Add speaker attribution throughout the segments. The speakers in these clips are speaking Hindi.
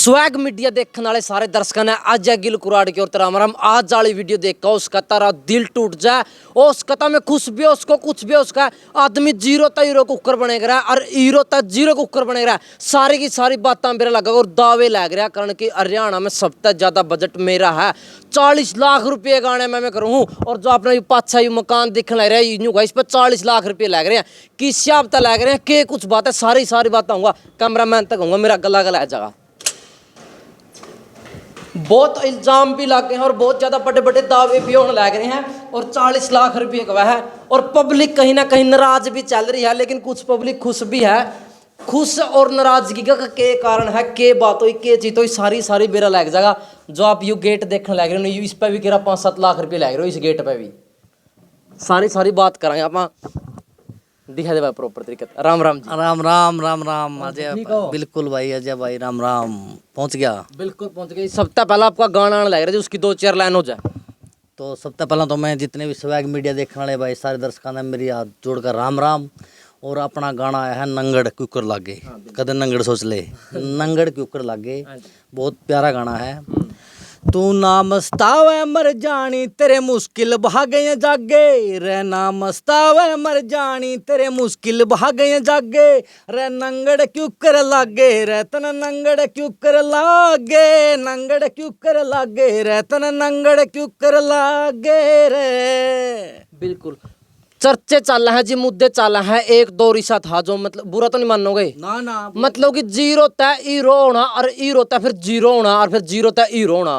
Speaker 1: स्वैग मीडिया देखने वाले सारे दर्शकों ने आज गिल कुराड़ की ओर राम आज वाली वीडियो देखा उसका तारा दिल टूट जाए और उसका ता में खुश भी हो उसको कुछ भी हो उसका आदमी जीरो ता हीरो कुकर बनेगा और हीरो ता जीरो कुकर बनेगा। सारी की सारी बातें मेरा लगा और दावे लग रहा कारण कि हरियाणा में सबसे ज़्यादा बजट मेरा है 40 लाख रुपये गाने में करूँ और जो अपना पाछा ये मकान दिखने लग रहा है यूँ इस पर 40 लाख रुपये लग रहे हैं कि हिसाब तक लग रहे हैं कि कुछ बात है सारी बातें होंगे कैमरा मैन तक होंगे मेरा गला गला जगह बहुत इल्जाम भी लग गए हैं और बहुत ज़्यादा बड़े बड़े दावे भी होने लग रहे हैं और 40 लाख रुपये का है और पब्लिक कहीं ना कहीं नाराज भी चल रही है लेकिन कुछ पब्लिक खुश भी है। खुश और नाराजगी का के कारण है के बात हुई के चीज तो सारी बेरा लग जाएगा। जो आप यू गेट देखने लग रहे हो इस पर भी कह रहा 5-7 लाख रुपये लग रहे हो इस गेट पे भी सारी बात कराएंगे आप दिखा दे भाई प्रॉपर तरीके राम राम जी
Speaker 2: राम अजय बिल्कुल भाई अजय भाई राम पहुंच गया
Speaker 1: बिल्कुल पहुंच गया। सबसे पहला आपका गाना आने लग रहा है उसकी 2-4 लाइन हो जाए
Speaker 2: तो सबसे पहला तो मैं जितने भी स्वैग मीडिया देखने वाले भाई सारे दर्शकों ने मेरी हाथ जोड़कर राम और अपना गाना आया है नंगड़ क्यूकर लागे कदे नंगड़ सोच ले नंगड़ क्यूकर लागे बहुत प्यारा गाना है। तू ना मस्तावे मर जानी तेरे मुश्किल भागे जागे रे ना मस्तावे मर जानी तेरे मुश्किल भागे जागे रे नंगड़ क्यों कर लागे रे तन नंगड़ क्यों कर लागे नंगड़ क्यों कर लागे रे तन नंगड़ क्यों कर लागे रे।
Speaker 1: बिल्कुल चर्चे चल रहा है जी मुद्दे चल रहा है एक दो रिश्ता था जो मतलब बुरा तो नहीं मानोगे ना मतलब कि जीरो तय हीरो होना और हीरो तय फिर जीरो होना और फिर जीरो तय हीरो होना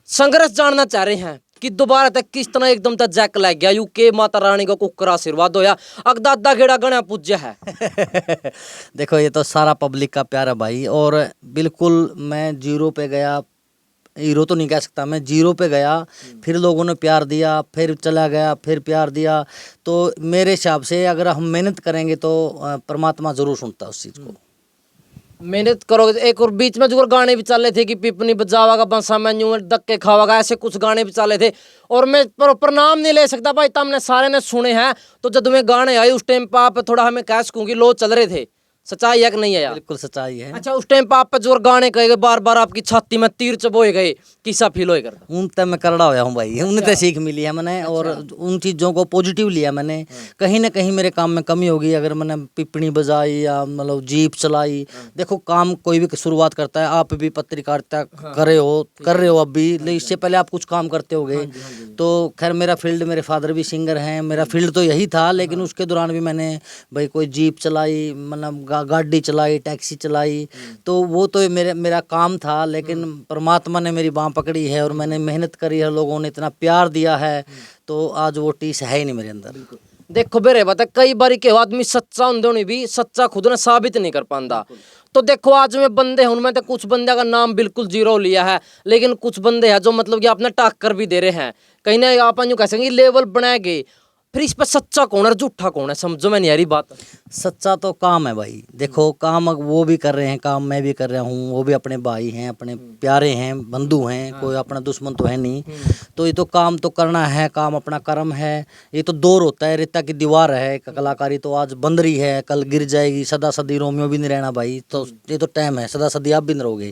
Speaker 1: संघर्ष जानना चाह रहे हैं कि दोबारा तक किस तरह एकदम तक जैक लग गया यूके माता रानी का कुकर आशीर्वाद होया अगदा अद्दा घेड़ा गणा पूज्य है।
Speaker 2: देखो ये तो सारा पब्लिक का प्यार है भाई और बिल्कुल मैं जीरो पे गया हीरो तो नहीं कह सकता मैं जीरो पे गया फिर लोगों ने प्यार दिया फिर चला गया फिर प्यार दिया तो मेरे हिसाब से अगर हम मेहनत करेंगे तो परमात्मा जरूर सुनता है उस चीज़ को।
Speaker 1: मेहनत करोगे एक और बीच में जो गाने भी चल रहे थे कि पिपनी बजावागा बंसा में यूं धक्के खावागा ऐसे कुछ गाने भी चल रहे थे और मैं प्रॉपर नाम नहीं ले सकता भाई तुमने सारे ने सुने हैं तो जब तुम्हें गाने आए उस टाइम पर आप थोड़ा हमें कह सकूंगी लो चल रहे थे सच्चाई है कि नहीं है यार?
Speaker 2: बिल्कुल सच्चाई है।
Speaker 1: अच्छा उस टाइम पर आप जोर गाने कहे बार बार आपकी छाती में तीर चबोए गए किसा फील होए करता
Speaker 2: उन तक मैं करड़ा होया हूँ भाई उन्हें तो सीख मिली है मैंने और उन चीज़ों को पॉजिटिव लिया मैंने कहीं ना कहीं मेरे काम में कमी होगी अगर मैंने पिपणी बजाई या मतलब जीप चलाई देखो काम कोई भी शुरुआत करता है आप भी पत्रकारिता कर रहे हो अब भी लेकिन इससे पहले आप कुछ काम करते होगे तो खैर मेरा फील्ड मेरे फादर भी सिंगर हैं मेरा फील्ड तो यही था लेकिन उसके दौरान भी मैंने भाई कोई जीप चलाई मतलब गाड़ी चलाई टैक्सी चलाई तो वो तो मेरा काम था लेकिन परमात्मा ने मेरी बाँह पकड़ी है और मैंने मेहनत करी है लोगों ने इतना प्यार दिया है तो आज वो टीस है ही नहीं मेरे अंदर।
Speaker 1: देखो बेरे बात है कई बार के आदमी सच्चा होने भी सच्चा खुद ने साबित नहीं कर पाता तो देखो आज में बंदे हैं उनमें तो कुछ बंदे का नाम बिल्कुल जीरो लिया है लेकिन कुछ बंदे हैं जो मतलब कि आपने टक्कर भी दे रहे हैं कहीं ना आप यूँ कह सकेंगे लेवल बनाए गए फिर इस पर सच्चा कौन है झूठा कौन है समझो मैं नहीं आ रही बात।
Speaker 2: सच्चा तो काम है भाई देखो काम वो भी कर रहे हैं काम मैं भी कर रहा हूँ वो भी अपने भाई हैं अपने प्यारे हैं बंधु हैं कोई अपना दुश्मन तो है नहीं तो ये तो काम तो करना है काम अपना कर्म है ये तो दौर होता है रेता की दीवार है कलाकारी तो आज बंद रही है कल गिर जाएगी सदा सदी रोमियो भी नहीं रहना भाई तो ये तो टाइम है सदा सदी आप भी नहीं रहोगे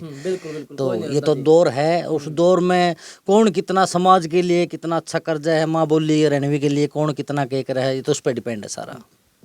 Speaker 2: तो ये तो दौर है उस दौर में कौन कितना समाज के लिए कितना अच्छा कर्जा है माँ बोली रहने के लिए कौन कितना के रहा है ये तो उस पर डिपेंड है सारा।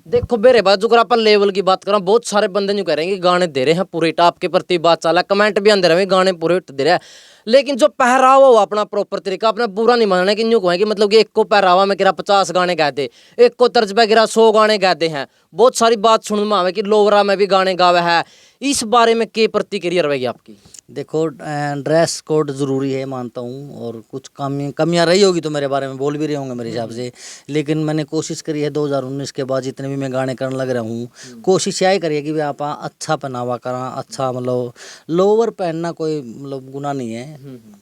Speaker 1: देखो मेरे बात जो अगर अपन लेवल की बात करें बहुत सारे बंदे यूँ कह रहे हैं कि गाने दे रहे हैं पूरे टॉप के प्रति बात चला कमेंट भी अंदर रहे गाने पूरे दे रहे हैं लेकिन जो पहरावा हो अपना प्रॉपर तरीका अपना बुरा नहीं मानना कि यूँ कहें कि मतलब कि एक को पहरावा में गिरा 50 गाने गाते एक को तर्ज पे गिरा 100 गाने गाते हैं बहुत सारी बात सुनने में आवे कि लोवरा में भी गाने गावे है इस बारे में क्या प्रतिक्रिया रहेगी आपकी?
Speaker 2: देखो ड्रेस कोड ज़रूरी है मानता हूँ और कुछ कमियाँ रही होगी तो मेरे बारे में बोल भी रहे होंगे मेरे हिसाब से लेकिन मैंने कोशिश करी है 2019 के बाद जितने भी मैं गाने करने लग रहा हूँ कोशिश यही करिए कि आप अच्छा पहनावा करा अच्छा मतलब लोअर पहनना कोई मतलब गुनाह नहीं है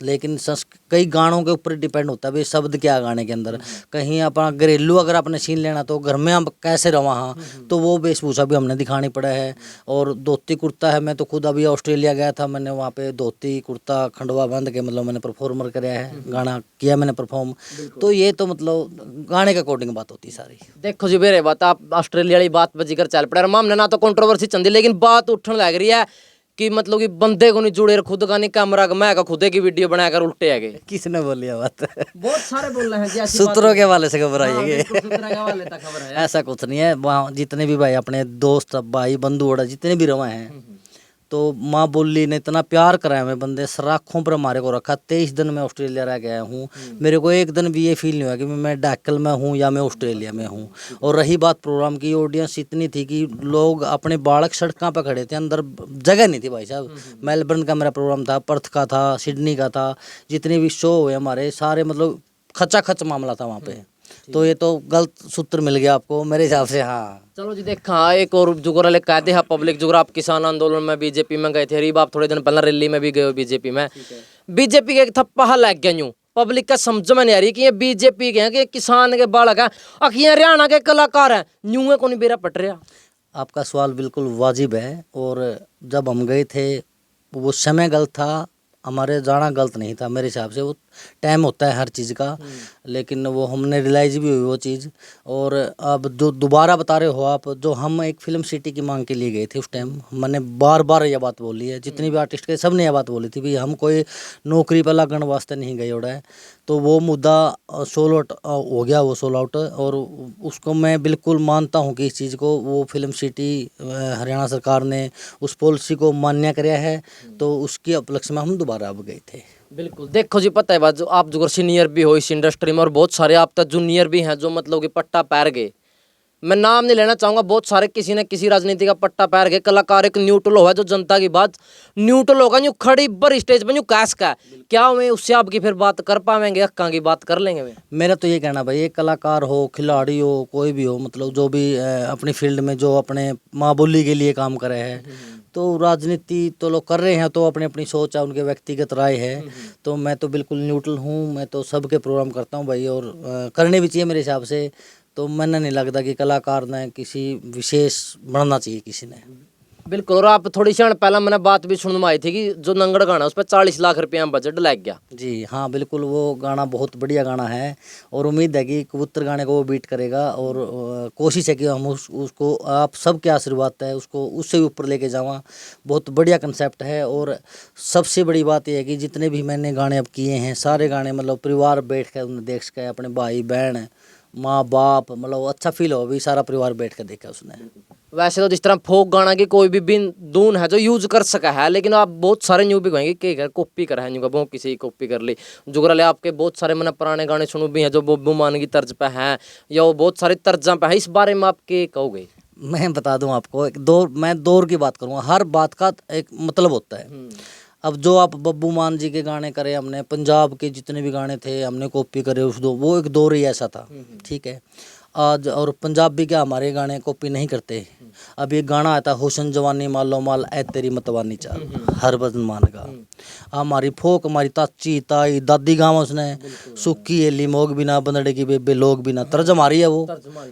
Speaker 2: लेकिन कई गानों के ऊपर डिपेंड होता है भाई शब्द क्या गाने के अंदर कहीं अपना घरेलू अगर आपने सीन लेना तो घर में हम कैसे रहो वहाँ तो वो वेशभूषा भी हमने दिखानी पड़ा है और धोती कुर्ता है मैं तो खुद अभी ऑस्ट्रेलिया गया था मैंने वहाँ पे धोती कुर्ता खंडवा बांध के मतलब मैंने परफॉर्मर कराया है गाना किया मैंने परफॉर्म तो ये तो मतलब गाने के अकॉर्डिंग बात होती सारी।
Speaker 1: देखो जी मेरे बात आप ऑस्ट्रेलिया वाली बात पर जिक्र चल पड़ा हमने ना तो कंट्रोवर्सी चंदी लेकिन बात उठने लग रही है कि मतलब कि बंदे को नहीं जुड़े और खुद का नहीं कैमरा का मैं का खुदे की वीडियो बनाकर उल्टे आ गए।
Speaker 2: किसने बोली ये बात?
Speaker 1: बहुत सारे बोल रहे हैं जी ऐसी
Speaker 2: सूत्रों के हवाले से
Speaker 1: हाँ,
Speaker 2: घबराइए।
Speaker 1: बिल्कुल सूत्रों के हवाले तक खबर है।
Speaker 2: ऐसा कुछ नहीं है। वहाँ जितने भी भाई अपने दोस्त भाई बंधु वड़ा जितने भी रवा हैं, तो माँ बोली ने इतना प्यार कराया हमें, बंदे सराखों पर हमारे को रखा। 23 दिन मैं ऑस्ट्रेलिया रह गया हूँ, मेरे को एक दिन भी ये फील नहीं हुआ कि मैं डैकल में हूँ या मैं ऑस्ट्रेलिया में हूँ। और रही बात प्रोग्राम की, ऑडियंस इतनी थी कि लोग अपने बालक सड़कों पर खड़े थे, अंदर जगह नहीं थी भाई साहब। मेलबर्न का मेरा प्रोग्राम था, पर्थ का था, सिडनी का था, जितने भी शो हुए हमारे सारे मतलब खचाखच मामला था वहाँ पे। तो ये तो गलत सूत्र मिल गया आपको मेरे हिसाब से। हाँ
Speaker 1: चलो जी देखा हाँ, एक और जुगरा ले कहते हैं पब्लिक जुगरा, आप किसान आंदोलन में बीजेपी में गए थे, रीब आप थोड़े दिन पहले रैली में भी गए हो बीजेपी में। बीजेपी के एक थप्पा लग गया यूं, पब्लिक का समझ में नहीं आ रही कि ये बीजेपी के हैं कि किसान के बालक हैं, अखियां हरियाणा के कलाकार हैं, यूं को नहीं बेरा पट रहा।
Speaker 2: आपका सवाल बिल्कुल वाजिब है। और जब हम गए थे वो समय गलत था, हमारे जाना गलत नहीं था मेरे हिसाब से। वो टाइम होता है हर चीज़ का, लेकिन वो हमने रियलाइज भी हुई वो चीज़। और अब जो दोबारा बता रहे हो आप, जो हम एक फिल्म सिटी की मांग के लिए गए थे उस टाइम, मैंने बार बार ये बात बोली है, जितनी भी आर्टिस्ट के सब ने यह बात बोली थी भी हम कोई नौकरी पर लगन वास्ते नहीं गए उड़ा है। तो वो मुद्दा सोल आउट हो गया, वो सोल आउट। और उसको मैं बिल्कुल मानता हूँ कि इस चीज़ को वो फिल्म सिटी हरियाणा सरकार ने उस पॉलिसी को मान्य कराया है, तो उसके उपलक्ष्य में हम दोबारा अब गए थे।
Speaker 1: बिल्कुल देखो जी, पता है बात, जो आप जो सीनियर भी हो इस इंडस्ट्री में और बहुत सारे आप तक जूनियर भी हैं जो मतलब कि पट्टा पैर गए, मैं नाम नहीं लेना चाहूंगा, बहुत सारे किसी न किसी राजनीति का पट्टा पैर गए। कलाकार एक न्यूट्रल हुआ जो जनता की बात न्यूट्रल होगा, यूं खड़ी बर स्टेज पर यूं कैस का क्या मैं उससे आपकी फिर बात कर पाएंगे, हक्का की बात कर लेंगे।
Speaker 2: मेरा तो ये कहना भाई, एक कलाकार हो, खिलाड़ी हो, कोई भी हो, मतलब जो भी अपनी फील्ड में जो अपने माँ बोली के लिए काम करे है, तो राजनीति तो लोग कर रहे हैं, तो अपनी अपनी सोच है, उनके व्यक्तिगत राय है। तो मैं तो बिल्कुल न्यूट्रल हूँ, मैं तो सबके प्रोग्राम करता हूँ भाई, और करने भी चाहिए मेरे हिसाब से। तो मैंने नहीं लगता कि कलाकार ने किसी विशेष बनना चाहिए किसी ने।
Speaker 1: बिल्कुल। और आप थोड़ी क्षण पहला मैंने बात भी सुनने में आई थी कि जो नंगड़ गाना उस पर 40 लाख रुपया बजट लग गया।
Speaker 2: जी हाँ बिल्कुल, वो गाना बहुत बढ़िया गाना है, और उम्मीद है कि कबूतर गाने को वो बीट करेगा। और कोशिश है कि हम उसको आप सबके आशीर्वाद है उसको उससे भी ऊपर लेके जावा। बहुत बढ़िया कंसेप्ट है। और सबसे बड़ी बात यह है कि जितने भी मैंने गाने अब किए हैं, सारे गाने मतलब परिवार बैठ कर उन्हें देख के, अपने भाई बहन माँ बाप, मतलब अच्छा फील हो भी, सारा परिवार बैठ कर देखा उसने।
Speaker 1: वैसे तो जिस तरह फोक गाना की कोई भी बिन दून है जो यूज कर सका है, लेकिन आप बहुत सारे न्यू भी कहेंगे कि कॉपी करा है, न्यू बहुत किसी कॉपी कर ली। जुगराले आपके बहुत सारे मैंने पुराने गाने सुनू भी हैं जो बब्बू मान की तर्ज पे हैं या वो बहुत सारे तर्जा पे है, इस बारे में आप के कहोगे?
Speaker 2: मैं बता दूं आपको, एक दौर, मैं दौर की बात करूँगा, हर बात का एक मतलब होता है। अब जो आप बब्बू मान जी के गाने करे, हमने पंजाब के जितने भी गाने थे हमने कॉपी करे उस दो, वो एक दौर ही ऐसा था, ठीक है। आज और पंजाबी क्या हमारे गाने कॉपी नहीं करते। अब ये गाना आता हुसन जवानी मालो माल ऐ तेरी मतवानी चाल, हर बदन मान का। हमारी फोक, हमारी ताची ताई दादी गाँव उसने, सुक्की एली मोग बिना बंदड़े की बेबे लोग बिना, तर्ज हमारी है वो।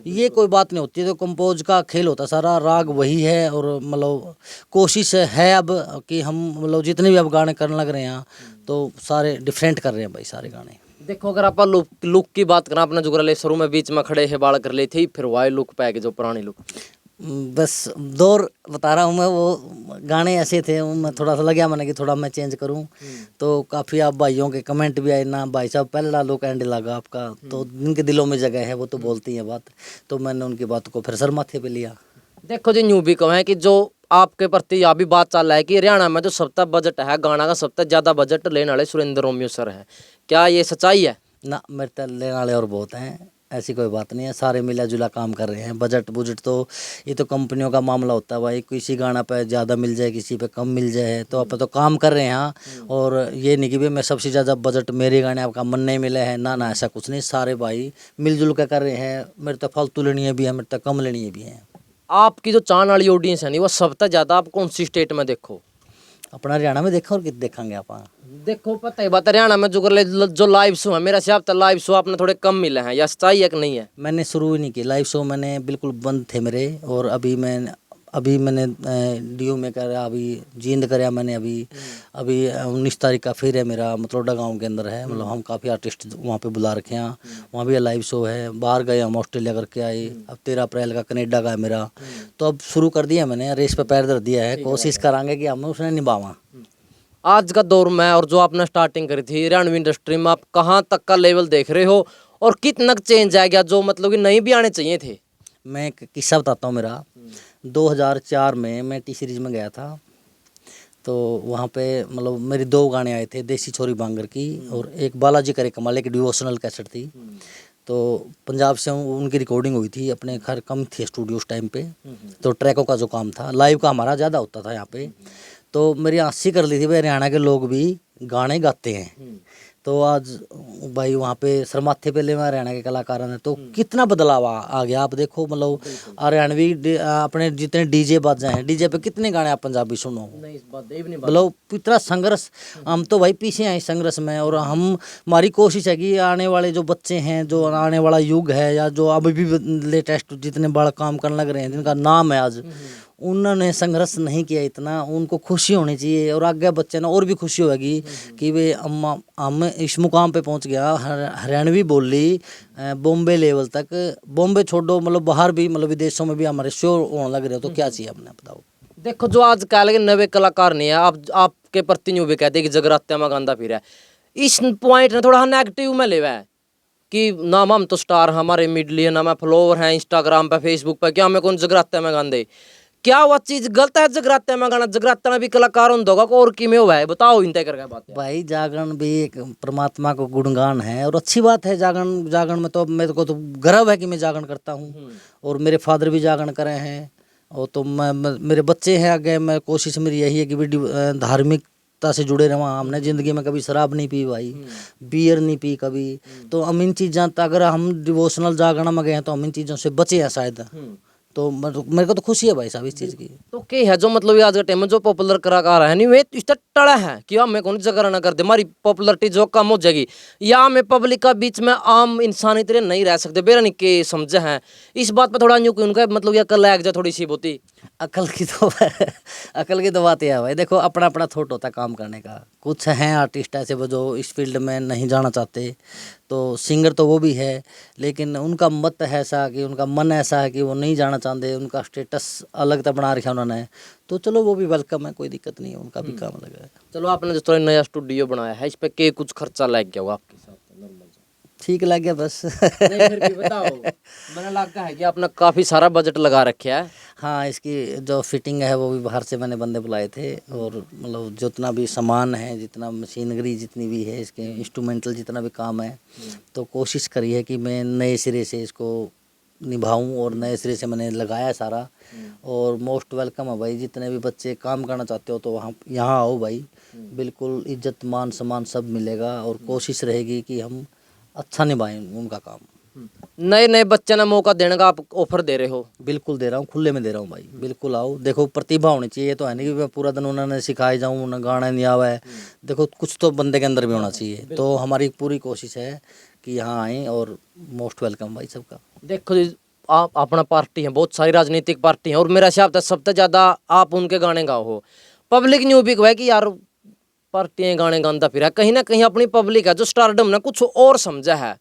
Speaker 2: ये कोई बात नहीं होती है, तो कंपोज का खेल होता, सारा राग वही है। और मतलब कोशिश है अब कि हम मतलब जितने भी अब गाने करने लग रहे हैं तो सारे डिफरेंट कर रहे हैं भाई सारे गाने।
Speaker 1: देखो अगर आप लुक की बात करें, अपना जुगराले शुरू में बीच में खड़े है बाल कर ली थी, फिर वाई लुक पे जो पुरानी लुक,
Speaker 2: बस दौर बता रहा हूँ मैं, वो गाने ऐसे थे, मैं थोड़ा सा लगा मैंने कि थोड़ा मैं चेंज करूँ। तो काफ़ी आप भाइयों के कमेंट भी आए ना, भाई साहब पहला लुक एंड लगा आपका, तो जिनके दिलों में जगह है वो तो बोलती हैं बात। तो मैंने उनकी बात को फिर सर माथे पे लिया।
Speaker 1: देखो जी न्यू भी कहें कि जो आपके प्रति यह भी बात चल रहा है कि हरियाणा में जो सबसे बजट है गाना का, सबसे ज्यादा बजट लेने वाले सुरेंद्र रोमियो सर है, क्या ये सच्चाई है?
Speaker 2: ना, मेरे तो लेने वाले और बहुत हैं, ऐसी कोई बात नहीं है, सारे मिला जुला काम कर रहे हैं। बजट बुजट तो ये तो कंपनियों का मामला होता है भाई, किसी गाना पे ज़्यादा मिल जाए किसी पे कम मिल जाए, तो आप तो काम कर रहे हैं। हाँ, और ये नहीं कि भाई मैं सबसे ज़्यादा बजट मेरे गाने आपका मन नहीं मिला है, ना ना ऐसा कुछ नहीं, सारे भाई मिलजुल कर रहे हैं। मेरे तो फालतू लेनी भी है, मेरे तो कम लेनी भी है।
Speaker 1: आपकी जो चाहने वाली ऑडियंस है नहीं, वो सबसे ज्यादा आप कौन सी स्टेट में देखो?
Speaker 2: अपना हरियाणा में देखा और कित देखेंगे आप?
Speaker 1: देखो पता ही बात, हरियाणा में जो लाइव शो है, मेरा हिसाब से लाइव शो आपने थोड़े कम मिले हैं, या सच्चाई है कि नहीं है?
Speaker 2: मैंने शुरू ही नहीं की लाइव शो, मैंने बिल्कुल बंद थे मेरे। और अभी मैं अभी मैंने डीयू में करा, अभी जींद कराया मैंने, अभी 19 तारीख का फिर है मेरा, मतलोडा गांव के अंदर है। मतलब हम काफ़ी आर्टिस्ट वहाँ पे बुला रखे हैं, वहाँ भी लाइव शो है। बाहर गए हम, ऑस्ट्रेलिया करके आए, अब 13 अप्रैल का कनेडा का है मेरा। तो अब शुरू कर दिया मैंने, रेस पे पैर धर दिया है, कोशिश करांगे कि हम उसने निभावा।
Speaker 1: आज का दौर में और जो आपने स्टार्टिंग करी थी रणवी इंडस्ट्री में, आप कहाँ तक का लेवल देख रहे हो और कितना चेंज आ गया जो मतलब कि नहीं भी आने चाहिए थे?
Speaker 2: मैं एक किस्सा बताता हूँ मेरा। 2004 में मैं टी सीरीज में गया था, तो वहाँ पे मतलब मेरे 2 गाने आए थे, देसी छोरी बांगर की और एक बालाजी करे कमाल, एक डिवोशनल कैसेट थी। तो पंजाब से उनकी रिकॉर्डिंग हुई थी, अपने घर कम थे स्टूडियो उस टाइम पे, तो ट्रैकों का जो काम था लाइव का हमारा ज़्यादा होता था यहाँ पे। तो मेरी आंसी कर ली थी भाई, हरियाणा के लोग भी गाने गाते हैं। तो आज भाई वहाँ पे सरमाथे पे ले हरियाणा के कलाकार हैं, तो कितना बदलाव आ गया। आप देखो मतलब हरियाणवी अपने जितने डीजे बाजे हैं, डीजे पे कितने गाने आप पंजाबी सुनो, मतलब इतना संघर्ष। हम तो भाई पीछे हैं इस संघर्ष में, और हमारी कोशिश है कि आने वाले जो बच्चे हैं, जो आने वाला युग है, या जो अभी भी लेटेस्ट जितने बड़ा काम करने लग रहे हैं, जिनका नाम है आज, उन्होंने संघर्ष नहीं किया इतना, उनको खुशी होनी चाहिए। और आगे बच्चे ना और भी खुशी होगी कि वे अम्मा हम इस मुकाम पे पहुंच गया, हरियाणवी बोली बॉम्बे लेवल तक, बॉम्बे छोड़ो मतलब बाहर भी, मतलब विदेशों में भी हमारे शो होने लग रहे हो। तो क्या चाहिए अपने बताओ।
Speaker 1: देखो जो आज कल के नवे कलाकार नहीं है, आप आपके प्रति न्यू भी कहते हैं कि जगरात्या में गांदा फिर है, इस पॉइंट ने थोड़ा नेगेटिव में लेवा है कि ना हम तो स्टार, हमारे मिडलियन, ना मैं फॉलोवर हैं इंस्टाग्राम पे फेसबुक पे, क्या हमें कौन जगरात्या में गांदे? क्या वह चीज गलत है जगरात्या में गाना? जगरात्या में भी कलाकार होगा को और कि में हुआ है, बताओ इन तय करके बात।
Speaker 2: भाई जागरण भी एक परमात्मा को गुणगान है और अच्छी बात है। जागरण में तो मेरे को तो गर्व है कि मैं जागरण करता हूँ, और मेरे फादर भी जागरण करे हैं। और तो मेरे बच्चे हैं आगे, मैं कोशिश मेरी यही है कि भी धार्मिकता से जुड़े रहा। हमने ज़िंदगी में कभी शराब नहीं पी भाई, बियर नहीं पी कभी। तो हम इन चीज़ों, अगर हम डिवोशनल जागरण में गए हैं तो हम इन चीज़ों से बचे हैं शायद। तो मेरे को तो खुशी है भाई साहब इस चीज़ की।
Speaker 1: तो क्या है जो मतलब आज के टाइम में जो पॉपुलर कलाकार है नहीं, वे इस टड़ा है कि हमें कौन जगह ना कर दे, हमारी पॉपुलरिटी जो कम हो जाएगी, या हमें पब्लिक का बीच में आम इंसान इतने नहीं रह सकते, बेरा नहीं के समझे हैं इस बात पे थोड़ा न्यू उनका मतलब ये अकल लग जाए थोड़ी सी होती।
Speaker 2: अकल की तो अकल की तो बात यह है भाई, देखो अपना अपना थॉट होता है काम करने का। कुछ हैं आर्टिस्ट ऐसे वो जो इस फील्ड में नहीं जाना चाहते, तो सिंगर तो वो भी है, लेकिन उनका मत है ऐसा कि उनका मन ऐसा है कि वो नहीं जाना चाहते, उनका स्टेटस अलग तो बना रखा उन्होंने। तो चलो वो भी वेलकम है, कोई दिक्कत नहीं है, उनका भी काम अलग है।
Speaker 1: चलो आपने जो थोड़ा नया स्टूडियो बनाया है, इस पे के कुछ खर्चा लग गया होगा आपके साथ?
Speaker 2: ठीक लग गया बस।
Speaker 1: नहीं फिर भी बताओ, मैंने लगता है कि आपने काफ़ी सारा बजट लगा रखा है।
Speaker 2: हाँ, इसकी जो फिटिंग है वो भी बाहर से मैंने बंदे बुलाए थे, और मतलब जितना भी सामान है, जितना मशीनरी जितनी भी है, इसके इंस्ट्रूमेंटल जितना भी काम है, तो कोशिश करी है कि मैं नए सिरे से इसको निभाऊं, और नए सिरे से मैंने लगाया है सारा। और मोस्ट वेलकम है भाई, जितने भी बच्चे काम करना चाहते हो तो वहाँ यहाँ आओ भाई, बिल्कुल इज्जत मान सम्मान सब मिलेगा, और कोशिश रहेगी कि हम अच्छा निभाएं उनका काम।
Speaker 1: नए नए बच्चे ने मौका देने का आप ऑफर दे रहे हो?
Speaker 2: बिल्कुल दे रहा हूँ, खुले में दे रहा हूँ भाई, बिल्कुल आओ। देखो प्रतिभा होनी चाहिए, तो है नहीं कि मैं पूरा दिन उन्होंने सिखाए जाऊँ, उन्हें गाना नहीं आवा है। देखो कुछ तो बंदे के अंदर भी होना चाहिए, तो हमारी पूरी कोशिश है कि यहाँ आएँ, और मोस्ट वेलकम भाई सबका।
Speaker 1: देखो जी, आप अपना पार्टी है, बहुत सारी राजनीतिक पार्टी है, और मेरा हिसाब से सबसे ज़्यादा आप उनके गाने गाओ हो। पब्लिक न्यू भी है कि यार पार्टियाँ गाने गाता फिर है, कहीं ना कहीं अपनी पब्लिक है जो स्टारडम ने कुछ और समझा है।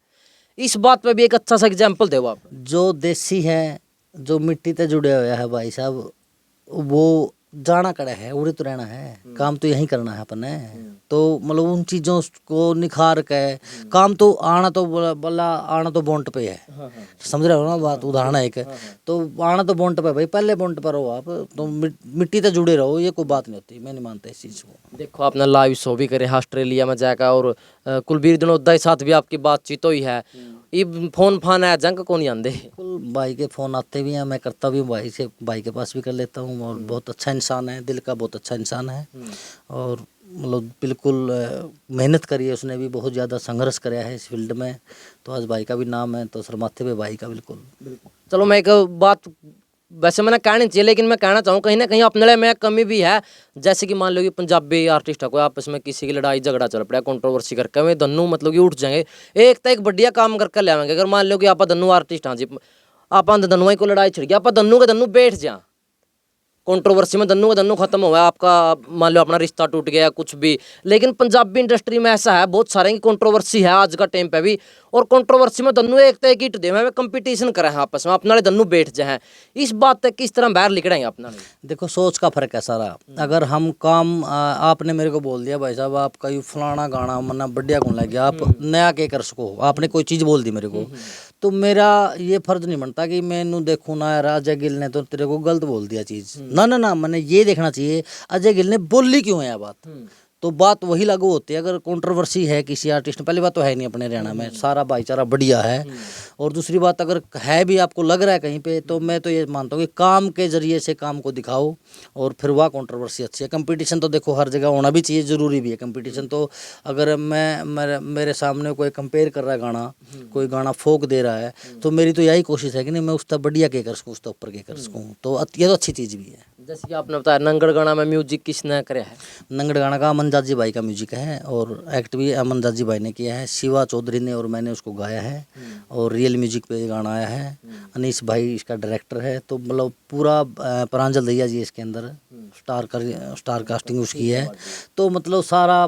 Speaker 1: इस बात पे भी एक अच्छा सा एग्जाम्पल दो आप।
Speaker 2: जो देसी है, जो मिट्टी से जुड़े हुए है भाई साहब, वो जाना कड़ा है, उड़े तो रहना है, काम तो यही करना है अपन ने। तो मतलब उन चीज़ों को निखार के काम तो आना, तो बल्ला आना तो बॉन्ट पे है। समझ रहे हो ना बात, उदाहरण है एक। तो आना तो बॉन्ट पे भाई, पहले बॉन्ट पर हो आप, तो मिट्टी से जुड़े रहो, ये कोई बात नहीं होती। मैं नहीं मानता इस चीज़ को।
Speaker 1: देखो आपने लाइव शो भी करे ऑस्ट्रेलिया में जाकर, और कुलबीर जनोदा के साथ भी आपकी बातचीत हुई है। ये फोन फान है जंग को नहीं आंदे?
Speaker 2: बिल्कुल, भाई के फ़ोन आते भी हैं, मैं करता भी हूँ भाई से, भाई के पास भी कर लेता हूँ। और बहुत अच्छा इंसान है, दिल का बहुत अच्छा इंसान है, और मतलब बिल्कुल मेहनत करी है उसने भी, बहुत ज़्यादा संघर्ष कराया है इस फील्ड में। तो आज भाई का भी नाम है, तो सरमाथे पे भाई का बिल्कुल।
Speaker 1: चलो मैं एक बात वैसे मैंने कहनी चाहिए, लेकिन मैं कहना चाहूँ कहीं ना कहीं अपने लिए में कमी भी है। जैसे कि मान लो कि पंजाबी आर्टिस्ट है, कोई आपस में किसी की लड़ाई झगड़ा चल पड़ा, कंट्रोवर्सी करके वे दोनों मतलब कि उठ जाएंगे, एक तो एक बढ़िया काम करके ले आएंगे। अगर मान लो कि आप दोनों आर्टिस्ट हाँ जी, आप दोनों को लड़ाई छिड़ गया, आप दोनों के दोनों बैठ जा, कंट्रोवर्सी में दन्नू का दन्नू खत्म हुआ है, आपका मान लो अपना रिश्ता टूट गया कुछ भी, लेकिन पंजाबी इंडस्ट्री में ऐसा है बहुत सारे की कंट्रोवर्सी है आज का टाइम पे भी, और कंट्रोवर्सी में दन्नू एक तय गिट दे में कंपटीशन करे हैं आपस में, अपना वाले दन्नू बैठ जाए, इस बात तक किस तरह बाहर निकलेंगे अपना?
Speaker 2: देखो सोच का फर्क है सारा। अगर हम काम आपने मेरे को बोल दिया भाई साहब आपका ये फलाना गाना मन्ना बढ़िया कौन लग गया, आप नया के कर सको, आपने कोई चीज़ बोल दी मेरे को, तो मेरा ये फर्ज नहीं बनता कि मैं इनू देखूँ ना यार अजय गिल ने तो तेरे को गलत बोल दिया चीज़, ना ना ना, मैंने ये देखना चाहिए अजय गिल ने बोली क्यों है बात, तो बात वही लागू होती है। अगर कंट्रोवर्सी है किसी आर्टिस्ट में, पहली बात तो है नहीं अपने हरियाणा में, सारा भाईचारा बढ़िया है, और दूसरी बात अगर है भी आपको लग रहा है कहीं पे, तो मैं तो ये मानता हूँ कि काम के जरिए से काम को दिखाओ और फिर वह कंट्रोवर्सी अच्छी है। कंपटीशन तो देखो हर जगह होना भी चाहिए, ज़रूरी भी है कंपटीशन। तो अगर मेरे सामने कोई कंपेयर कर रहा है गाना, कोई गाना फोक दे रहा है, तो मेरी तो यही कोशिश है कि नहीं मैं उसका बढ़िया के कर सकूँ, उसका ऊपर के कर सकूँ, तो ये तो अच्छी चीज़ भी है।
Speaker 1: जैसे कि आपने बताया नंगड़ गाना में म्यूजिक किसने करे है?
Speaker 2: नंगड़ गाना का अमन जाजी भाई का म्यूजिक है, और एक्ट भी अमन जाजी भाई ने किया है, शिवा चौधरी ने और मैंने उसको गाया है, और रियल म्यूजिक पे ये गाना आया है, अनीश भाई इसका डायरेक्टर है, तो मतलब पूरा प्रांजल दैया जी इसके अंदर स्टार कास्टिंग उसकी है, तो मतलब सारा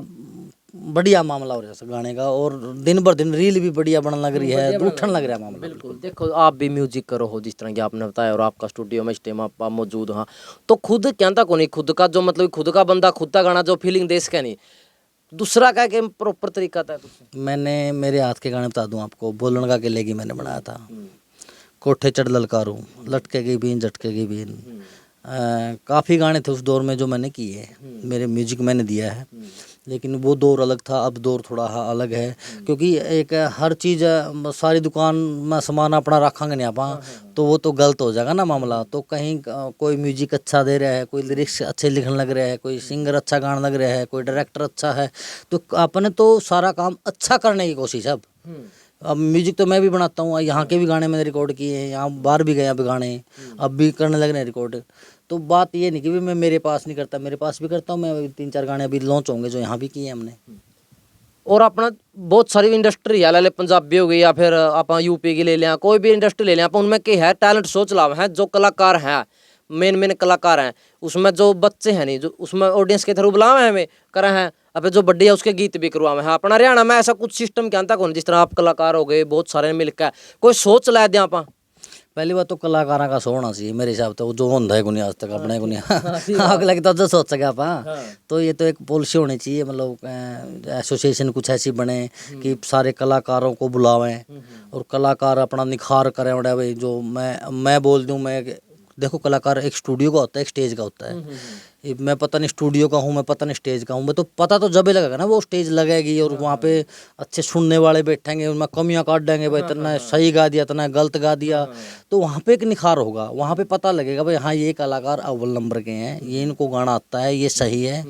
Speaker 2: बढ़िया मामला हो रहा है गाने का, और दिन भर दिन रील भी बढ़िया बनने लग रही है, उठन लग रहा है मामला।
Speaker 1: बिल्कुल, देखो आप भी म्यूजिक करो हो जिस तरह की आपने बताया, और आपका स्टूडियो में इस टाइम आप मौजूद, हाँ, तो खुद क्या था को नहीं, खुद का जो मतलब खुद का बंदा खुद का गाना जो फीलिंग दे सके नहीं, दूसरा का के प्रॉपर तरीका था?
Speaker 2: मैंने मेरे हाथ के गाने बता दूं आपको, बोलन का केलेगी मैंने बनाया था, कोठे चढ़ ललकारूं, लटकेगी बीन झटकेगी बीन, काफ़ी गाने थे उस दौर में जो मैंने किए, मेरे म्यूजिक मैंने दिया है, लेकिन वो दौर अलग था, अब दौर थोड़ा अलग है, क्योंकि एक हर चीज़ सारी दुकान में सामान अपना रखेंगे नहीं आप, तो वो तो गलत हो जाएगा ना मामला। तो कहीं कोई म्यूजिक अच्छा दे रहा है, कोई लिरिक्स अच्छे लिखने लग रहा है, कोई सिंगर अच्छा गाने लग रहा है, कोई डायरेक्टर अच्छा है, तो आपने तो सारा काम अच्छा करने की कोशिश है। अब म्यूजिक तो मैं भी बनाता हूँ, यहाँ के भी गाने मैंने रिकॉर्ड किए हैं, यहाँ बाहर भी गए अब गाने, अब भी करने लग रहे हैं रिकॉर्ड। तो बात ये नहीं कि भी मैं मेरे पास नहीं करता, मेरे पास भी करता हूँ मैं, 3-4 गाने अभी लॉन्च होंगे जो यहाँ भी किए हमने।
Speaker 1: और अपना बहुत सारी इंडस्ट्री है, ले पंजाबी हो गई या फिर आप यूपी की ले लें, कोई भी इंडस्ट्री ले लें आप, उनमें क्या है टैलेंट शो चलाव है, जो कलाकार हैं मेन कलाकार हैं, उसमें जो बच्चे हैं नहीं, जो उसमें ऑडियंस के थ्रू बुलावे हैं, हमें करा है, अब जो बड्डी है उसके गीत भी करवावे हैं। अपना हरियाणा में ऐसा कुछ सिस्टम क्या था कौन, जिस तरह आप कलाकार हो गए बहुत सारे मिलकर कोई सोच ला दें आप?
Speaker 2: पहली बात तो कलाकारों का शो होना चाहिए मेरे हिसाब से, जो होता है कोई आज तक अपने को नहीं अगला की तो सोच सके आप, तो ये तो एक पॉलिसी होनी चाहिए, मतलब एसोसिएशन कुछ ऐसी बने कि सारे कलाकारों को बुलावें और कलाकार अपना निखार करें। उड़ा भाई जो मैं बोल दूं, मैं देखो कलाकार एक स्टूडियो का होता है, एक स्टेज का होता है, मैं पता नहीं स्टूडियो का हूँ, मैं पता नहीं स्टेज का हूँ, मैं तो पता तो जब ही लगेगा ना वो स्टेज लगेगी और वहाँ पे अच्छे सुनने वाले बैठेंगे, उनमें कमियाँ काट देंगे, भाई इतना सही गा दिया, इतना गलत गा दिया, तो वहाँ पे एक निखार होगा, वहाँ पे पता लगेगा भाई हाँ ये कलाकार अव्वल नंबर के हैं, ये इनको गाना आता है, ये सही है।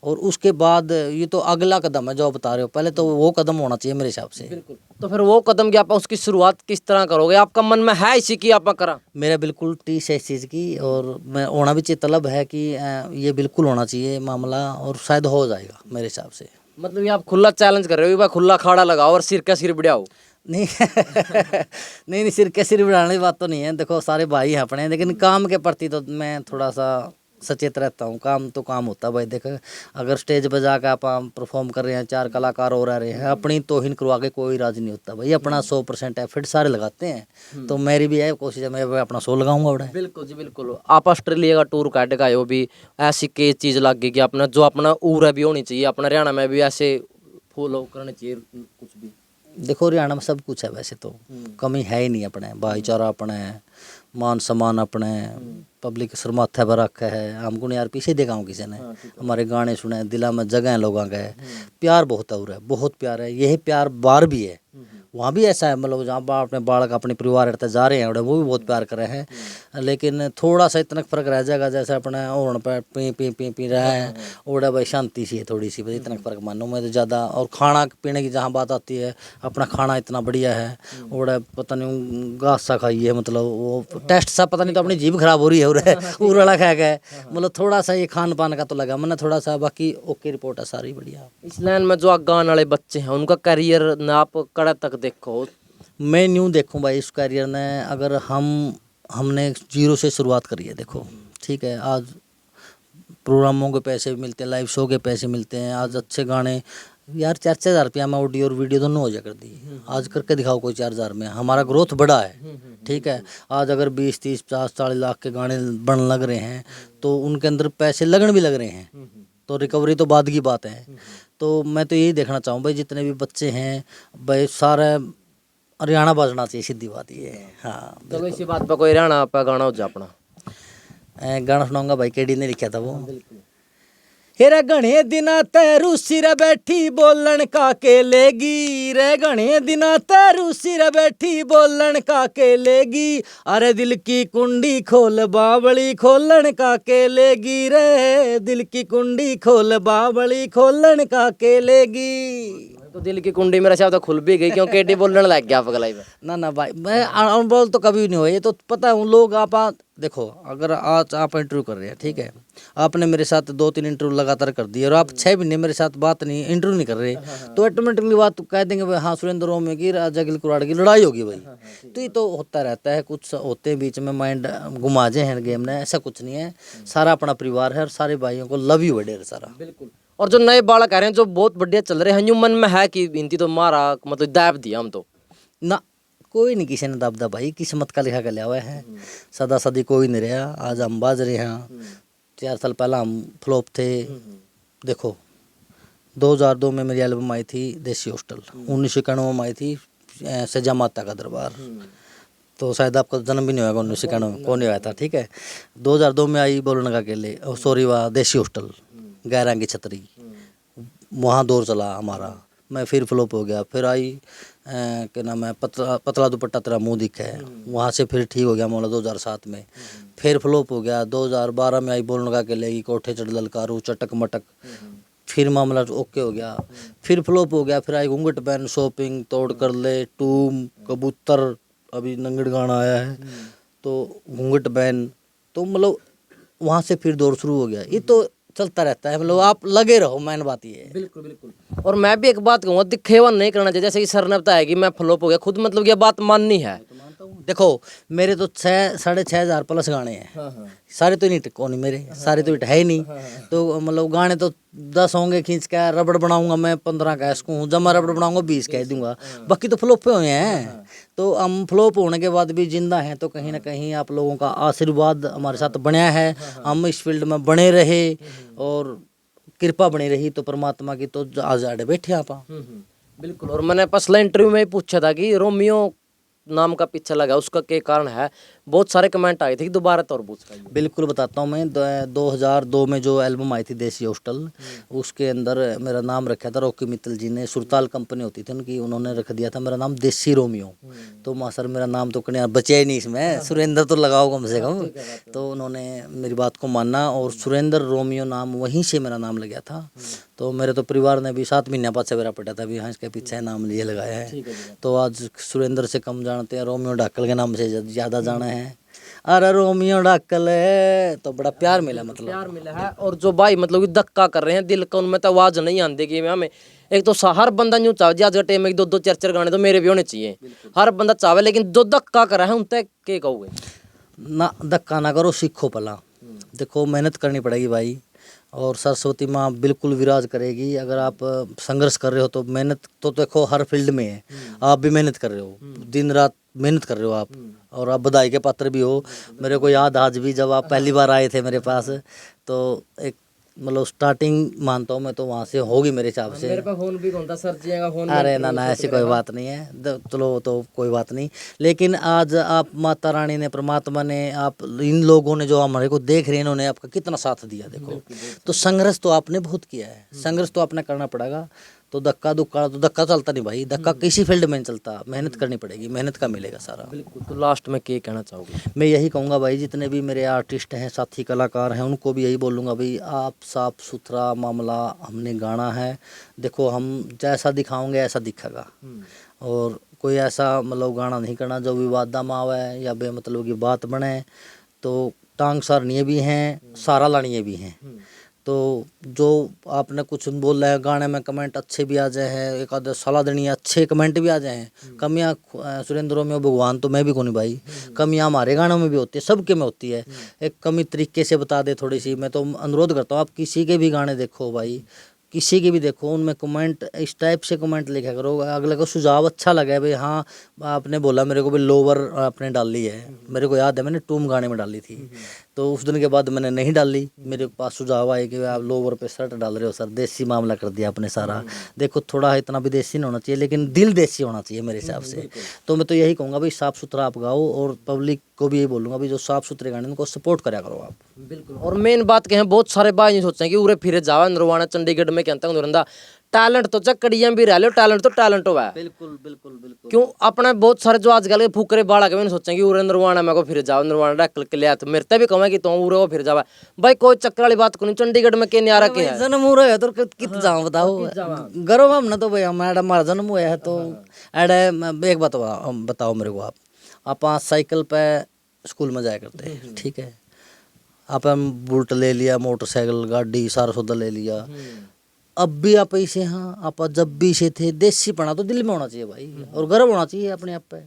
Speaker 2: और उसके बाद ये तो अगला कदम है जो आप बता रहे हो, पहले तो वो कदम होना चाहिए मेरे हिसाब से।
Speaker 1: बिल्कुल, तो फिर वो कदम की आप उसकी शुरुआत किस तरह करोगे, आपका मन में है इसी की आप करा?
Speaker 2: मेरा बिल्कुल 30 है इस चीज़ की, और मैं होना भी चाहिए, तलब है कि ये बिल्कुल होना चाहिए मामला, और शायद हो जाएगा मेरे हिसाब से।
Speaker 1: मतलब ये आप खुला चैलेंज कर रहे हो, भाई खुला खाड़ा लगाओ और सिर का सिर बढ़ाओ?
Speaker 2: नहीं नहीं सिर के सिर बढ़ाने की बात तो नहीं है, देखो सारे भाई हैं अपने, लेकिन काम के प्रति तो मैं थोड़ा सा सचेत रहता हूँ। काम तो काम होता है भाई, देख अगर स्टेज पर जाकर आप परफॉर्म कर रहे हैं, 4 कलाकार और आ रहे हैं, अपनी तोहिन करवा के कोई राज नहीं होता भाई, अपना 100% एफर्ट सारे लगाते हैं, तो मेरी भी है कोशिश है मैं अपना 100 लगाऊंगा बड़ा।
Speaker 1: बिल्कुल जी बिल्कुल। आप ऑस्ट्रेलिया का टूर काट गए हो भी, ऐसी केस चीज़ लग गई कि अपना जो अपना उर है भी होनी चाहिए, अपना हरियाणा में भी ऐसे फॉलो करने चाहिए कुछ भी।
Speaker 2: देखो हरियाणा में सब कुछ है वैसे तो, कमी है ही नहीं, अपने भाईचारा अपने, मान सम्मान अपने, पब्लिक सर माथे पर रखा है, हमको नहीं यार पीछे देखा हूँ किसी ने, हमारे गाने सुने, दिला में जगह है लोगों का है, प्यार बहुत है, बहुत प्यार है, यही प्यार बाहर भी है, वहाँ भी ऐसा है, मतलब जहाँ अपने बालक अपने परिवार रहते जा रहे हैं वो भी बहुत प्यार कर रहे हैं, लेकिन थोड़ा सा इतना फर्क रह जाएगा, जैसे अपने ओढ़ पर पी रहे हैं, ओढ़ा भाई शांति सी है थोड़ी सी, बस इतना फर्क मानो मैं तो ज़्यादा। और खाना पीने की जहाँ बात आती है, अपना खाना इतना बढ़िया है, ओढ़ा पता नहीं घास सा खाई है, मतलब वो टेस्ट सा पता नहीं, तो अपनी जीभ खराब हो रही है उड़ा खा गए, मतलब थोड़ा सा ये खान पान का तो लगा मैंने थोड़ा सा, बाकी ओके रिपोर्ट है सारी बढ़िया।
Speaker 1: इस लाइन में जो आगान वाले बच्चे हैं उनका करियर ना आप कड़ा तक देखो?
Speaker 2: मैं न्यू देखूं भाई इस करियर ने, अगर हमने 0 से शुरुआत करी है, देखो ठीक है। आज प्रोग्रामों के पैसे भी मिलते हैं, लाइव शो के पैसे मिलते हैं। आज अच्छे गाने यार 4-4 हज़ार रुपया में ऑडियो और वीडियो दोनों हो जा कर दी। आज करके दिखाओ कोई 4 हज़ार में। हमारा ग्रोथ बड़ा है, ठीक है। आज अगर 20-30-50-40 लाख के गाने बन लग रहे हैं तो उनके अंदर पैसे लगन भी लग रहे हैं, तो रिकवरी तो बाद की बात है। तो मैं तो यही देखना चाहूँ भाई, जितने भी बच्चे हैं भाई सारे हरियाणा बजना चाहिए, सीधी बात ये है। हाँ,
Speaker 1: चलो इसी बात पर कोई हरियाणा पर गाना हो जा अपना।
Speaker 2: गाना सुनाऊंगा भाई, केडी ने लिखा था वो। हेरा घणे दिना तैरू सिर बैठी बोलन का के लेगी, रे घणे दिना तैरू सिर बैठी बोलन का के लेगी, अरे दिल की कुंडी खोल बावली खोलन का के लेगी, रे दिल की कुंडी खोल बावली खोलन का के लेगी।
Speaker 1: तो दिल की कुंडी मेरा शायद तो खुल भी गई, क्योंकि एडी बोलने लग गया पगलाई में।
Speaker 2: ना भाई, मैं अनबोल तो कभी नहीं हुआ, ये तो पता है। उन लोग आप देखो, अगर आज आप इंटरव्यू कर रहे हैं, ठीक है, आपने मेरे साथ 2-3 इंटरव्यू लगातार कर दिए और आप 6 महीने मेरे साथ बात नहीं, इंटरव्यू नहीं कर रहे, तो ऑटोमेटिकली बात कह देंगे भाई हाँ सुरेंद्र रोमियो की राजा गिल कुराड़ की लड़ाई होगी भाई। तो ये तो होता रहता है, कुछ होते हैं बीच में, माइंड घुमा जे हैं गेम ने, ऐसा कुछ नहीं है। सारा अपना परिवार है और सारे भाइयों को लव यू है ढेर सारा।
Speaker 1: बिल्कुल। और जो नए बालक आ रहे हैं जो बहुत बढ़िया चल रहे हैं, यूं मन में है कि इनती तो मारा मतलब दाब दिया हम तो
Speaker 2: ना, कोई नहीं किसी ने दाबदा भाई, किस्मत का लिखा कर लिया हुआ है। सदा सदी कोई नहीं रहा। आज हम बाज रहे हैं, 4 साल पहला हम फ्लॉप थे। देखो 2002 में मेरी एल्बम आई थी देसी हॉस्टल, 1991 में आई थी सजा माता का दरबार, तो शायद आपका जन्म भी नहीं होगा 1991 में, कौन नहीं आया था, ठीक है। 2002 में आई बोलने का अकेले, सॉरी वाह देसी हॉस्टल, गैरां की छतरी, वहाँ दौर चला हमारा। मैं फिर फ्लॉप हो गया। फिर आई क्या नाम है, पतला दुपट्टा तेरा मुँह दिखा है, वहाँ से फिर ठीक हो गया मामला 2007 में। फिर फ्लॉप हो गया। 2012 में आई बोलने का अकेले की, कोठे चढ़ ललकारू, चटक मटक, फिर मामला ओके हो गया। फिर फ्लॉप हो गया। फिर आई घूंघट पहन, शॉपिंग, तोड़ कर ले, टूम, कबूतर, अभी नंगड़ गाना आया है, तो घूंघट पहन, तो मतलब वहाँ से फिर दौर शुरू हो गया। ये तो चलता रहता है, मतलब आप लगे रहो, मैन बात ये है।
Speaker 1: बिल्कुल बिल्कुल। और मैं भी एक बात कहूँगा, दिखेवा नहीं करना चाहिए। जैसे कि सर ने बताया कि मैं फ्लॉप हो गया, खुद मतलब ये बात माननी है।
Speaker 2: देखो मेरे तो 6-6.5 हज़ार प्लस गाने हैं। सारे तो नहीं कौन मेरे, सारे तो हिट है ही नहीं। तो मतलब गाने तो 10 होंगे खींच के, रबड़ बनाऊंगा मैं 15 का इसको हूँ, जब मैं रबड़ बनाऊंगा 20 कह दूंगा, बाकी तो फ्लॉप हुए हैं। तो हम फ्लॉप होने के बाद भी जिंदा हैं, तो कहीं ना कहीं आप लोगों का आशीर्वाद हमारे साथ बना है। हम इस फील्ड में बने रहे और कृपा बनी रही तो परमात्मा की, तो आज आड़े बैठे आप।
Speaker 1: बिल्कुल। और मैंने पिछले इंटरव्यू में ही पूछा था कि रोमियो नाम का पीछे लगा, उसका क्या कारण है? बहुत सारे कमेंट आए थे कि दोबारा तो और पूछ पाइए।
Speaker 2: बिल्कुल बताता हूँ मैं। 2002 में जो एल्बम आई थी देसी हॉस्टल, उसके अंदर मेरा नाम रखा था रॉकी मित्तल जी ने, सुरताल कंपनी होती थी उनकी, उन्होंने रख दिया था मेरा नाम देसी रोमियो। तो माँ सर मेरा नाम तो कहीं बचे ही नहीं इसमें, सुरेंद्र तो लगाओ कम से कम। तो उन्होंने मेरी बात को माना और सुरेंद्र रोमियो नाम वहीं से मेरा नाम लग गया था। तो मेरे तो परिवार ने भी 7 महीने बाद से मेरा पटा था, भी हाँ इसके पीछे नाम लिए लगाया है। तो आज सुरेंद्र से कम जानते हैं, रोमियो डाकल के नाम से ज़्यादा जाना है। अरे रोमियो डाकल तो बड़ा प्यार मिला, मतलब
Speaker 1: प्यार मिला है। और जो भाई मतलब कि धक्का कर रहे हैं दिल को, उनमें तो आवाज नहीं आती कि हमें एक तो हर बंदा यूँ चाहे आज के टाइम में 2-2 4-4 गाने तो मेरे भी होने चाहिए, हर बंदा चाहे, लेकिन जो धक्का कर रहा है उनसे क्या कहोगे?
Speaker 2: ना धक्का ना करो, सीखो पला। देखो मेहनत करनी पड़ेगी भाई, और सरस्वती माँ बिल्कुल विराज करेगी। अगर आप संघर्ष कर रहे हो तो मेहनत तो देखो हर फील्ड में है, आप भी मेहनत कर रहे हो, दिन रात मेहनत कर रहे हो आप, और आप बधाई के पात्र भी हो। मेरे को याद आज भी जब आप पहली बार आए थे मेरे पास, तो एक मतलब स्टार्टिंग मानता हूँ मैं तो वहाँ से होगी मेरे हिसाब से।
Speaker 1: मेरे पे फोन भी कौन था सर जी का फोन?
Speaker 2: अरे ना ऐसी कोई बात नहीं है, चलो तो कोई बात नहीं। लेकिन आज आप माता रानी ने, परमात्मा ने, आप इन लोगों ने जो हमारे को देख रहे हैं, इन्होंने आपका कितना साथ दिया। देखो तो संघर्ष तो आपने बहुत किया है, संघर्ष तो आपने करना पड़ेगा। तो धक्का चलता नहीं भाई, धक्का किसी फील्ड में नहीं चलता, मेहनत करनी पड़ेगी, मेहनत का मिलेगा सारा।
Speaker 1: बिल्कुल। तो लास्ट में क्या कहना चाहोगे?
Speaker 2: मैं यही कहूँगा भाई, जितने भी मेरे आर्टिस्ट हैं, साथी कलाकार हैं, उनको भी यही बोलूँगा भाई, आप साफ सुथरा मामला हमने गाना है। देखो हम जैसा दिखाओगे ऐसा दिखेगा, और कोई ऐसा मतलब गाना नहीं करना जो विवादा में आवे या बेमतलब की बात बने। तो टांग सारनिये भी हैं, सारा लानिये भी हैं। तो जो आपने कुछ बोल रहे हैं गाने में कमेंट अच्छे भी आ जाए हैं, एक आध सलाह देनी है, अच्छे कमेंट भी आ जाए हैं। कमियाँ सुरेंद्रों में भगवान तो मैं भी कौन भाई, कमियाँ हमारे गानों में भी होती है, सबके में होती है। एक कमी तरीके से बता दे थोड़ी सी। मैं तो अनुरोध करता हूँ आप किसी के भी गाने देखो भाई, किसी के भी देखो, उनमें कमेंट इस टाइप से कमेंट लिखा करो, अगले को सुझाव अच्छा लगे भाई। हाँ आपने बोला मेरे को भी लोवर आपने डाली है, मेरे को याद है मैंने टूम गाने में डाली थी, तो उस दिन के बाद मैंने नहीं डाली। मेरे पास सुझाव आए कि आप लोवर पे शर्ट डाल रहे हो सर, देसी मामला कर दिया आपने सारा। देखो थोड़ा इतना भी देसी नहीं होना चाहिए, लेकिन दिल देसी होना चाहिए मेरे हिसाब से। तो मैं तो यही कहूँगा भाई साफ़ सुथरा आप गाओ, और पब्लिक को भी यही बोलूँगा भाई जो साफ़ सुथरे गाने उनको सपोर्ट करा करो आप।
Speaker 1: बिल्कुल। और मेन बात क्या है, बहुत सारे भाई नहीं सोचते हैं कि उरे फिरे जावा नरवाना चंडीगढ़ में कहता हूँ टैलेंट तो चक्कड़ियाँ भी रह लो, टैलेंट तो टैलेंट हुआ है।
Speaker 2: बिल्कुल बिल्कुल बिल्कुल।
Speaker 1: क्यों अपने बहुत सारे जो आजकल के फुकरे बाड़ा के भी नहीं सोचेंगे उरे नरवाना में को फिर जाओ, नरवाना डैकल के लिया तो मेरे ते भी कहूँ कि तुम उरे को फिर जावा भाई, कोई चक्कर वाली बात को नहीं। चंडीगढ़ में के न्यारा के है
Speaker 2: जन्म हो रहा है तो कित जाऊँ बताओ, गर्व हम ना तो भाई हमारा जन्म हुआ है तो एडे। एक बात बताओ मेरे को, आप साइकिल पे स्कूल में जाया करते हैं, ठीक है, आप बुलेट ले लिया, मोटरसाइकिल गाड़ी सारा सौदा ले लिया, अब भी आप ऐसे, हाँ आप जब भी से थे, देसी पना तो दिल में होना चाहिए भाई, और गर्व होना चाहिए अपने आप पे,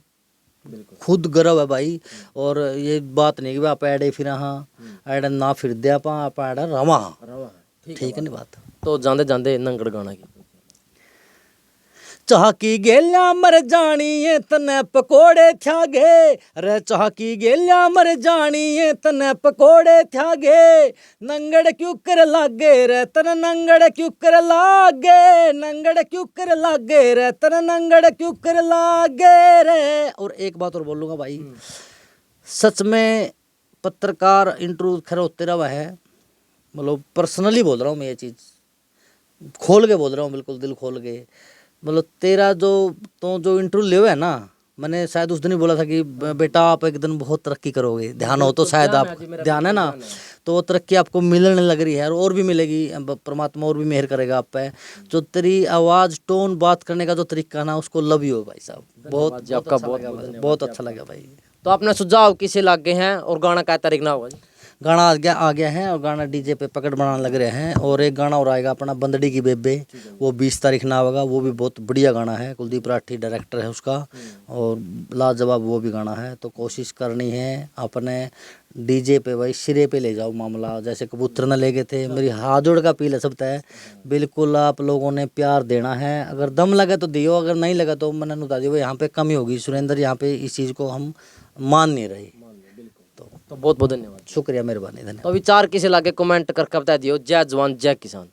Speaker 2: खुद गर्व है भाई। और ये बात नहीं कि आप ऐडे फिर, हाँ ऐडे ना फिर दे आप ऐडा रवा, ठीक है नहीं बात।
Speaker 1: तो जांदे जांदे नंगड़ गाना की
Speaker 2: चाह की गेल्या मर जानी है तने पकोड़े थ्यागे, रे चाह की गेल्या मर जानी है तने पकोड़े थ्यागे, नंगड़ क्यों कर लागे रे तन नंगड़ क्यों कर लागे, नंगड़ क्यों कर लागे रे तन नंगड़ क्यों कर लागे रे। और एक बात और बोलूँगा भाई, सच में पत्रकार इंटरव्यू खैर होते रहा है, मतलब पर्सनली बोल रहा हूँ मैं, ये चीज़ खोल के बोल रहा हूँ, बिल्कुल दिल खोल के। मतलब तेरा जो इंटरव्यू ले हुआ है ना, मैंने शायद उस दिन ही बोला था कि बेटा आप एक दिन बहुत तरक्की करोगे, ध्यान हो तो शायद आप, ध्यान है ना, तो वो तरक्की आपको मिलने लग रही है और भी मिलेगी, परमात्मा और भी मेहर करेगा आप पे। जो तेरी आवाज़ टोन बात करने का जो तरीका ना, उसको लव यू भाई साहब, बहुत आपका बहुत अच्छा लगा भाई।
Speaker 1: तो अपना सुझाव किसे लागे हैं और गाना क्या तारीख ना होगा जी?
Speaker 2: गाना आ गया है, और गाना डीजे पे पकड़ बनाने लग रहे हैं, और एक गाना और आएगा अपना बंदड़ी की बेबे, वो 20 तारीख ना होगा, वो भी बहुत बढ़िया गाना है, कुलदीप राठी डायरेक्टर है उसका, और लाजवाब वो भी गाना है। तो कोशिश करनी है अपने डीजे पे भाई सिरे पे ले जाओ मामला, जैसे कबूतर न ले गए थे। मेरी हाथ जोड़ का अपील है सब है, बिल्कुल आप लोगों ने प्यार देना है, अगर दम लगे तो दियो, अगर नहीं लगा तो मैंने बता दियो यहाँ पे कमी होगी सुरेंद्र, यहाँ पे इस चीज़ को हम मान नहीं रहे।
Speaker 1: तो बहुत बहुत धन्यवाद,
Speaker 2: शुक्रिया, मेहरबानी, धन्यवाद।
Speaker 1: तो विचार किसे लागे कमेंट करके बता दियो। जय जवान जय किसान।